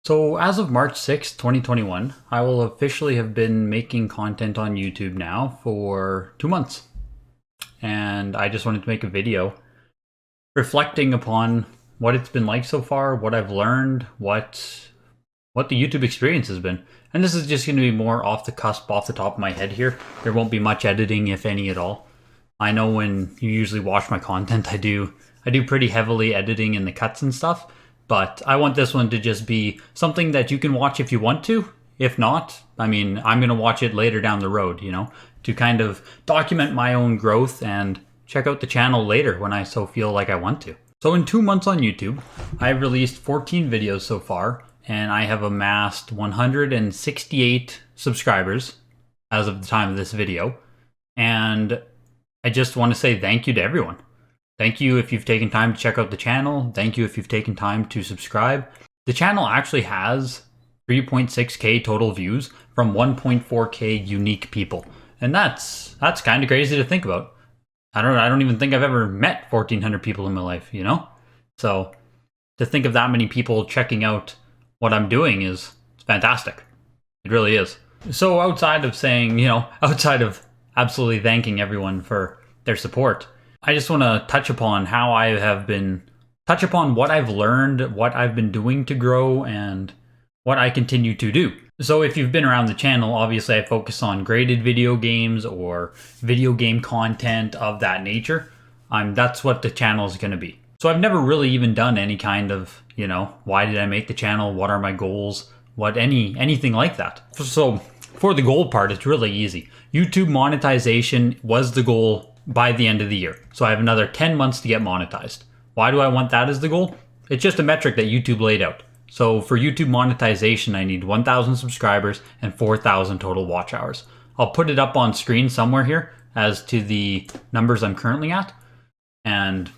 So as of March 6th, 2021, I will officially have been making content on YouTube now for 2 months. And I just wanted to make a video reflecting upon what it's been like so far, what I've learned, what the YouTube experience has been. And this is just going to be more off the cusp, off the top of my head here. There won't be much editing, if any at all. I know when you usually watch my content, I do pretty heavily editing in the cuts and stuff. But I want this one to just be something that you can watch if you want to. If not, I mean, I'm going to watch it later down the road, to kind of document my own growth and check out the channel later when I so feel like I want to. So in 2 months on YouTube, I've released 14 videos so far, and I have amassed 168 subscribers as of the time of this video. And I just want to say thank you to everyone. Thank you if you've taken time to check out the channel. Thank you if you've taken time to subscribe. The channel actually has 3.6K total views from 1.4K unique people. And that's kind of crazy to think about. I don't even think I've ever met 1,400 people in my life, So to think of that many people checking out what I'm doing it's fantastic. It really is. So outside of saying, outside of absolutely thanking everyone for their support, I just want to touch upon what I've learned, what I've been doing to grow, and what I continue to do. So if you've been around the channel, obviously I focus on graded video games or video game content of that nature. That's what the channel is going to be. So I've never really even done any kind of, why did I make the channel? What are my goals? Anything like that. So for the goal part, it's really easy. YouTube monetization was the goal by the end of the year. So I have another 10 months to get monetized. Why do I want that as the goal? It's just a metric that YouTube laid out. So for YouTube monetization, I need 1,000 subscribers and 4,000 total watch hours. I'll put it up on screen somewhere here as to the numbers I'm currently at. And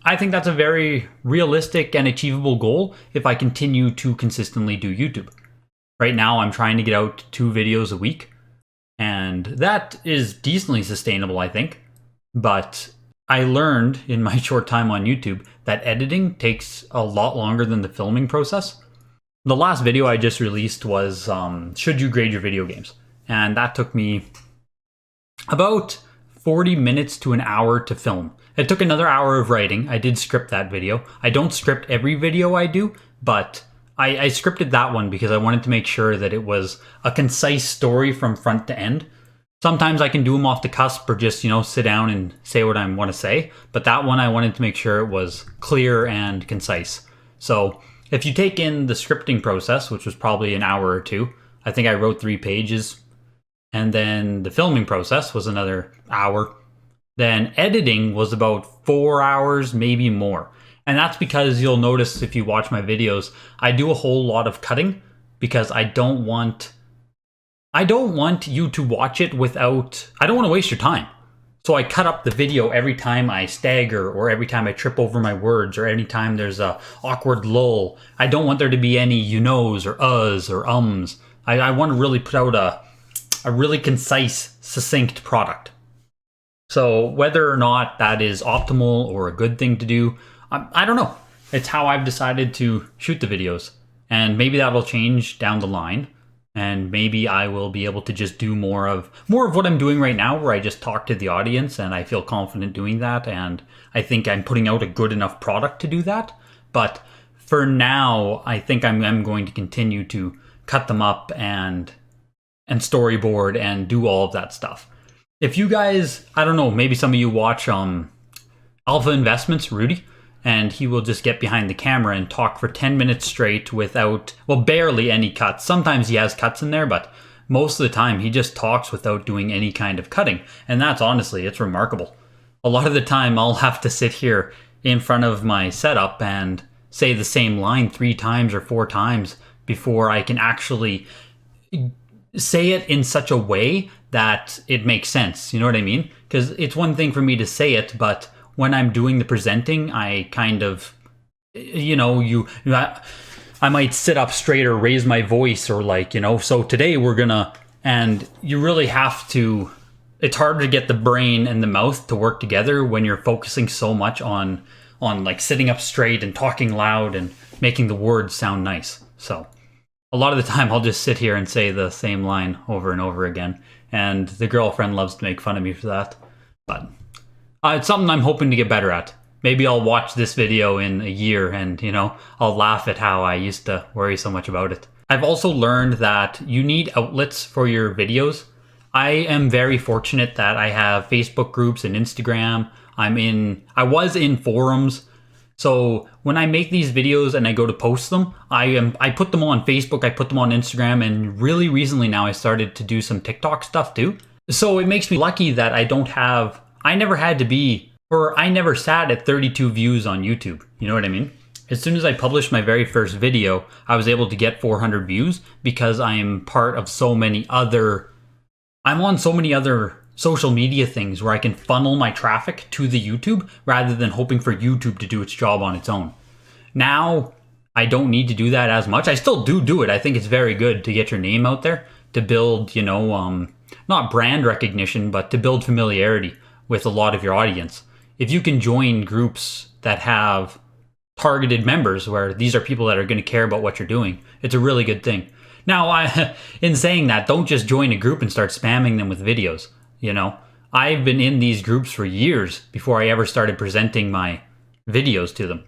I think that's a very realistic and achievable goal if I continue to consistently do YouTube. Right now, I'm trying to get out 2 videos a week. And that is decently sustainable, I think. But I learned in my short time on YouTube that editing takes a lot longer than the filming process. The last video I just released was should you grade your video games? And that took me about 40 minutes to an hour to film. It took another hour of writing. I did script that video. I don't script every video I do, but I scripted that one because I wanted to make sure that it was a concise story from front to end. Sometimes I can do them off the cusp or just, sit down and say what I want to say. But that one, I wanted to make sure it was clear and concise. So if you take in the scripting process, which was probably an hour or 2, I think I wrote 3 pages. And then the filming process was another hour. Then editing was about 4 hours, maybe more. And that's because you'll notice if you watch my videos, I do a whole lot of cutting because I don't want you to watch it I don't want to waste your time. So I cut up the video every time I stagger or every time I trip over my words or any time there's a awkward lull. I don't want there to be any you-knows or uhs or ums. I want to really put out a really concise, succinct product. So whether or not that is optimal or a good thing to do, I don't know. It's how I've decided to shoot the videos. And maybe that'll change down the line. And maybe I will be able to just do more of what I'm doing right now, where I just talk to the audience and I feel confident doing that. And I think I'm putting out a good enough product to do that. But for now, I think I'm going to continue to cut them up and storyboard and do all of that stuff. If you guys, I don't know, maybe some of you watch Alpha Investments, Rudy. And he will just get behind the camera and talk for 10 minutes straight without, barely any cuts. Sometimes he has cuts in there, but most of the time he just talks without doing any kind of cutting. And that's honestly, it's remarkable. A lot of the time I'll have to sit here in front of my setup and say the same line 3 times or 4 times before I can actually say it in such a way that it makes sense. You know what I mean? Because it's one thing for me to say it, but when I'm doing the presenting, I kind of, I might sit up straight or raise my voice or so today we're gonna, and you really have to, it's hard to get the brain and the mouth to work together when you're focusing so much on like sitting up straight and talking loud and making the words sound nice. So a lot of the time I'll just sit here and say the same line over and over again, and the girlfriend loves to make fun of me for that. But it's something I'm hoping to get better at. Maybe I'll watch this video in a year and, I'll laugh at how I used to worry so much about it. I've also learned that you need outlets for your videos. I am very fortunate that I have Facebook groups and Instagram. I was in forums. So when I make these videos and I go to post them, I put them on Facebook, I put them on Instagram, and really recently now I started to do some TikTok stuff too. So it makes me lucky that I never sat at 32 views on YouTube. You know what I mean? As soon as I published my very first video, I was able to get 400 views because I am part of I'm on so many other social media things where I can funnel my traffic to the YouTube rather than hoping for YouTube to do its job on its own. Now, I don't need to do that as much. I still do it. I think it's very good to get your name out there, to build, not brand recognition, but to build familiarity with a lot of your audience. If you can join groups that have targeted members where these are people that are going to care about what you're doing, it's a really good thing. Now, in saying that, don't just join a group and start spamming them with videos. I've been in these groups for years before I ever started presenting my videos to them.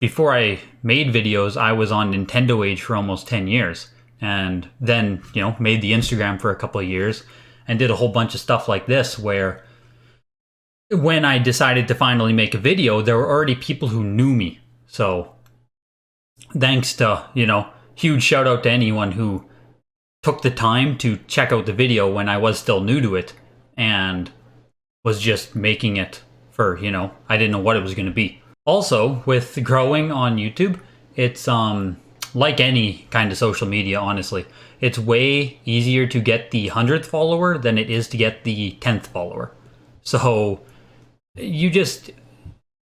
Before I made videos, I was on Nintendo Age for almost 10 years. And then, made the Instagram for a couple of years and did a whole bunch of stuff like this where when I decided to finally make a video, there were already people who knew me. So thanks to, huge shout out to anyone who took the time to check out the video when I was still new to it and was just making it for, I didn't know what it was going to be. Also, with growing on YouTube, it's like any kind of social media, honestly. It's way easier to get the 100th follower than it is to get the 10th follower. So you just,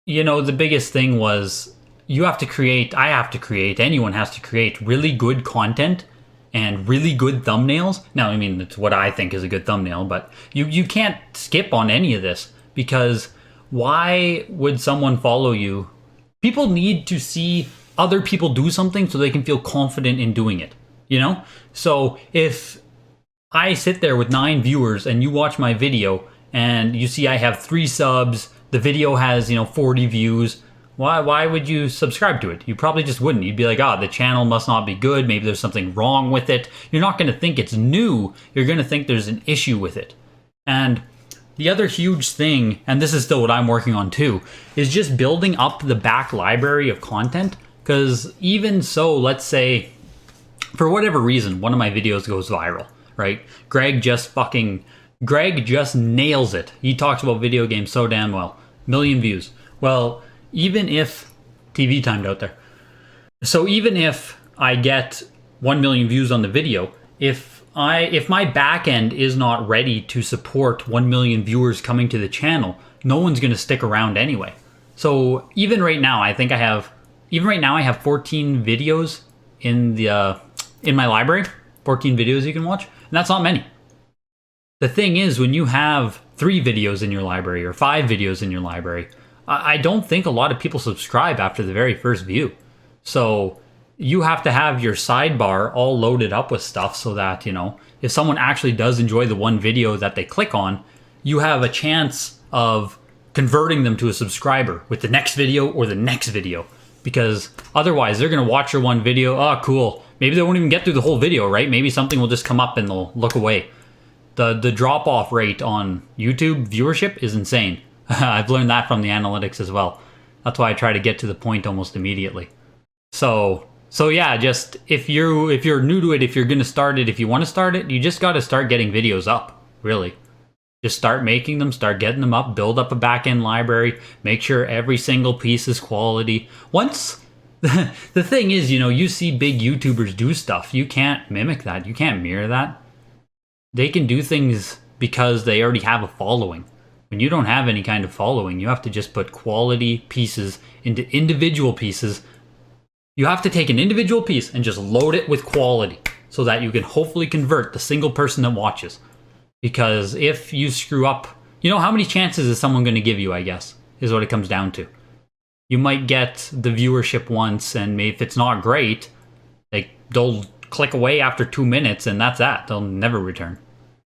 the biggest thing was I have to create, anyone has to create really good content and really good thumbnails. Now, it's what I think is a good thumbnail, but you can't skip on any of this because why would someone follow you? People need to see other people do something so they can feel confident in doing it, So if I sit there with 9 viewers and you watch my video and you see I have 3 subs, the video has, 40 views, why would you subscribe to it? You probably just wouldn't. You'd be like, the channel must not be good. Maybe there's something wrong with it. You're not going to think it's new. You're going to think there's an issue with it. And the other huge thing, and this is still what I'm working on too, is just building up the back library of content. Because even so, let's say, for whatever reason, one of my videos goes viral, right? Greg just nails it. He talks about video games so damn well. 1 million views. Well, even if TV timed out there. So even if I get 1 million views on the video, if my back end is not ready to support 1 million viewers coming to the channel, no one's going to stick around anyway. So even right now I have 14 videos in my library, 14 videos you can watch, and that's not many. The thing is, when you have 3 videos in your library or 5 videos in your library, I don't think a lot of people subscribe after the very first view. So you have to have your sidebar all loaded up with stuff so that, if someone actually does enjoy the one video that they click on, you have a chance of converting them to a subscriber with the next video or the next video. Because otherwise they're going to watch your one video. Oh, cool. Maybe they won't even get through the whole video, right? Maybe something will just come up and they'll look away. The drop-off rate on YouTube viewership is insane. I've learned that from the analytics as well. That's why I try to get to the point almost immediately. So yeah, just if you're new to it, if you're going to start it, if you want to start it, you just got to start getting videos up, really. Just start making them, start getting them up, build up a back-end library, make sure every single piece is quality. Once, the thing is, you see big YouTubers do stuff. You can't mimic that. You can't mirror that. They can do things because they already have a following. When you don't have any kind of following, you have to just put quality pieces into individual pieces. You have to take an individual piece and just load it with quality so that you can hopefully convert the single person that watches. Because if you screw up, how many chances is someone going to give you, I guess, is what it comes down to. You might get the viewership once, and if it's not great, they'll click away after 2 minutes and that's that. They'll never return.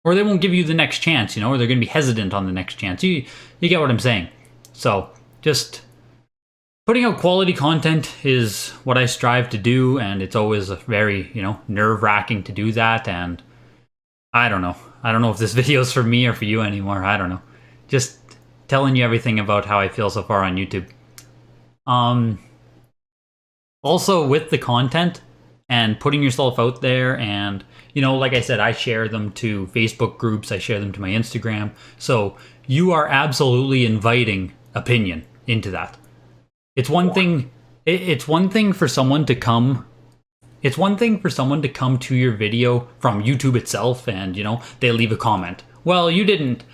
Or they won't give you the next chance, you know, or they're going to be hesitant on the next chance. You get what I'm saying. So just putting out quality content is what I strive to do, and it's always a very, you know, nerve-wracking to do that. And I don't know. I don't know if this video is for me or for you anymore. I don't know. Just telling you everything about how I feel so far on YouTube. Also with the content and putting yourself out there, and you know, like I said, I share them to Facebook groups, I share them to my Instagram. So you are absolutely inviting opinion into that. It's one thing for someone to come to your video from YouTube itself and, you know, they leave a comment. Well, you didn't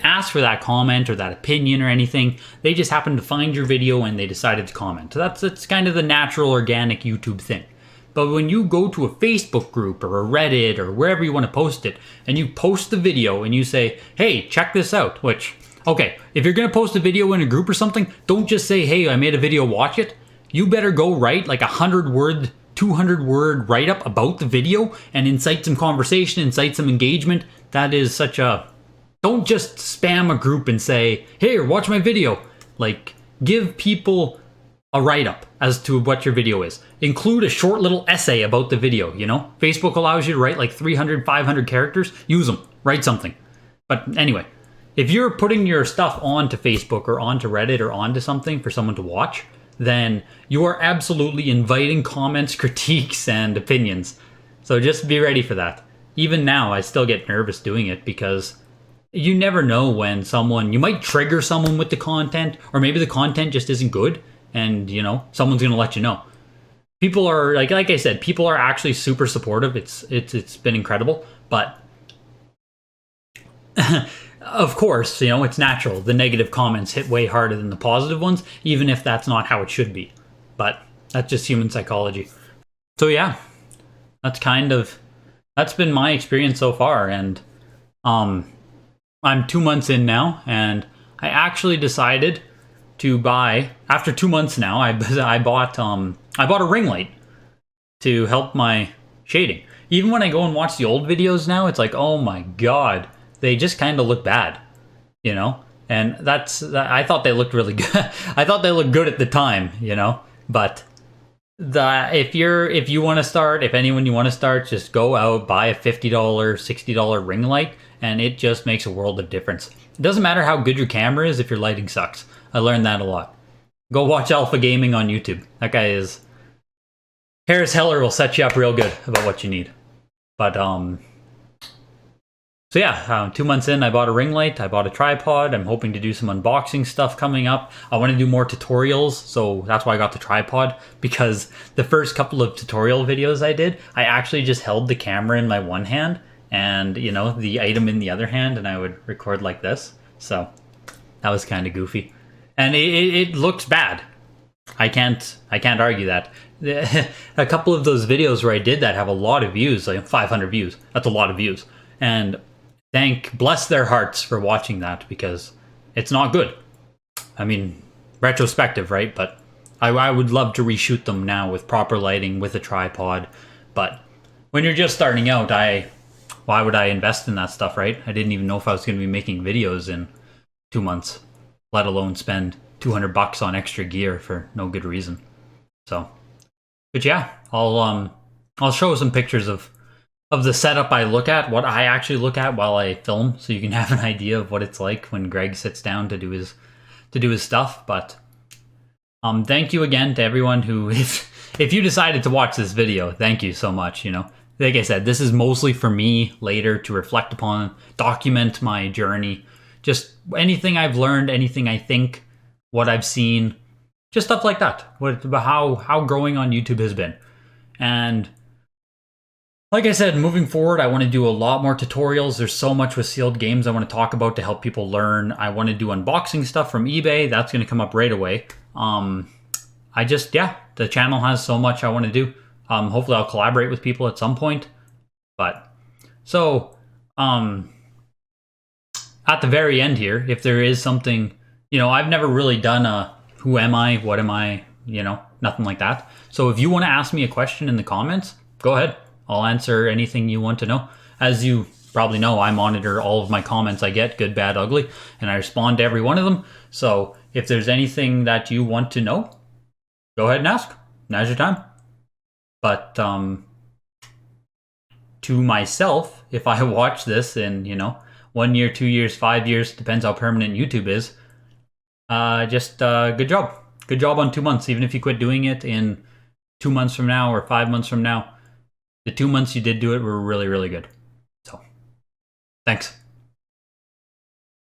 ask for that comment or that opinion or anything. They just happened to find your video and they decided to comment. So that's kind of the natural, organic YouTube thing. But when you go to a Facebook group or a Reddit or wherever you want to post it, and you post the video and you say, hey, check this out, which, okay, if you're going to post a video in a group or something, don't just say, hey, I made a video, watch it. You better go write like 100-word, 200-word write-up about the video and incite some conversation, incite some engagement. That is such a... Don't just spam a group and say, hey, watch my video. Like, give people a write-up as to what your video is. Include a short little essay about the video, you know? Facebook allows you to write like 300, 500 characters. Use them. Write something. But anyway, if you're putting your stuff onto Facebook or onto Reddit or onto something for someone to watch, then you are absolutely inviting comments, critiques, and opinions. So just be ready for that. Even now, I still get nervous doing it because you never know when you might trigger someone with the content, or maybe the content just isn't good, and, you know, someone's going to let you know. People are, like I said, people are actually super supportive. It's been incredible, but of course, you know, it's natural. The negative comments hit way harder than the positive ones, even if that's not how it should be. But that's just human psychology. So yeah, that's been my experience so far. And I'm 2 months in now, and I actually decided to buy, after 2 months now, I bought a ring light to help my shading. Even when I go and watch the old videos now, it's like, oh my god, they just kind of look bad, you know? And I thought they looked really good. I thought they looked good at the time, you know? But if you want to start, if anyone you want to start, just go out, buy a $50, $60 ring light, and it just makes a world of difference. It doesn't matter how good your camera is if your lighting sucks. I learned that a lot. Go watch Alpha Gaming on YouTube. That guy is... Harris Heller will set you up real good about what you need. But, so yeah, 2 months in, I bought a ring light, I bought a tripod, I'm hoping to do some unboxing stuff coming up. I want to do more tutorials, so that's why I got the tripod, because the first couple of tutorial videos I did, I actually just held the camera in my one hand, and, you know, the item in the other hand, and I would record like this. So, that was kind of goofy. And it looks bad. I can't argue that. A couple of those videos where I did that have a lot of views, like 500 views. That's a lot of views. And bless their hearts for watching that, because it's not good. I mean, retrospective, right? But I would love to reshoot them now with proper lighting, with a tripod. But when you're just starting out, why would I invest in that stuff, right? I didn't even know if I was going to be making videos in 2 months, let alone spend $200 on extra gear for no good reason. So, but yeah, I'll show some pictures of the setup I look at, what I actually look at while I film, so you can have an idea of what it's like when Greg sits down to do his stuff. But thank you again to everyone who, if you decided to watch this video, thank you so much. You know, like I said, this is mostly for me later to reflect upon, document my journey, just anything I've learned, anything I think, what I've seen, just stuff like that. How growing on YouTube has been. And like I said, moving forward, I want to do a lot more tutorials. There's so much with sealed games I want to talk about to help people learn. I want to do unboxing stuff from eBay. That's going to come up right away. The channel has so much I want to do. Hopefully I'll collaborate with people at some point. But, so, at the very end here, if there is something, you know, I've never really done a who am I, what am I, you know, nothing like that. So if you want to ask me a question in the comments, go ahead. I'll answer anything you want to know. As you probably know, I monitor all of my comments I get, good, bad, ugly, and I respond to every one of them. So if there's anything that you want to know, go ahead and ask. Now's your time. But to myself, if I watch this in, 1 year, 2 years, 5 years, depends how permanent YouTube is, good job. Good job on 2 months. Even if you quit doing it in 2 months from now or 5 months from now, the 2 months you did do it were really, really good. So, thanks.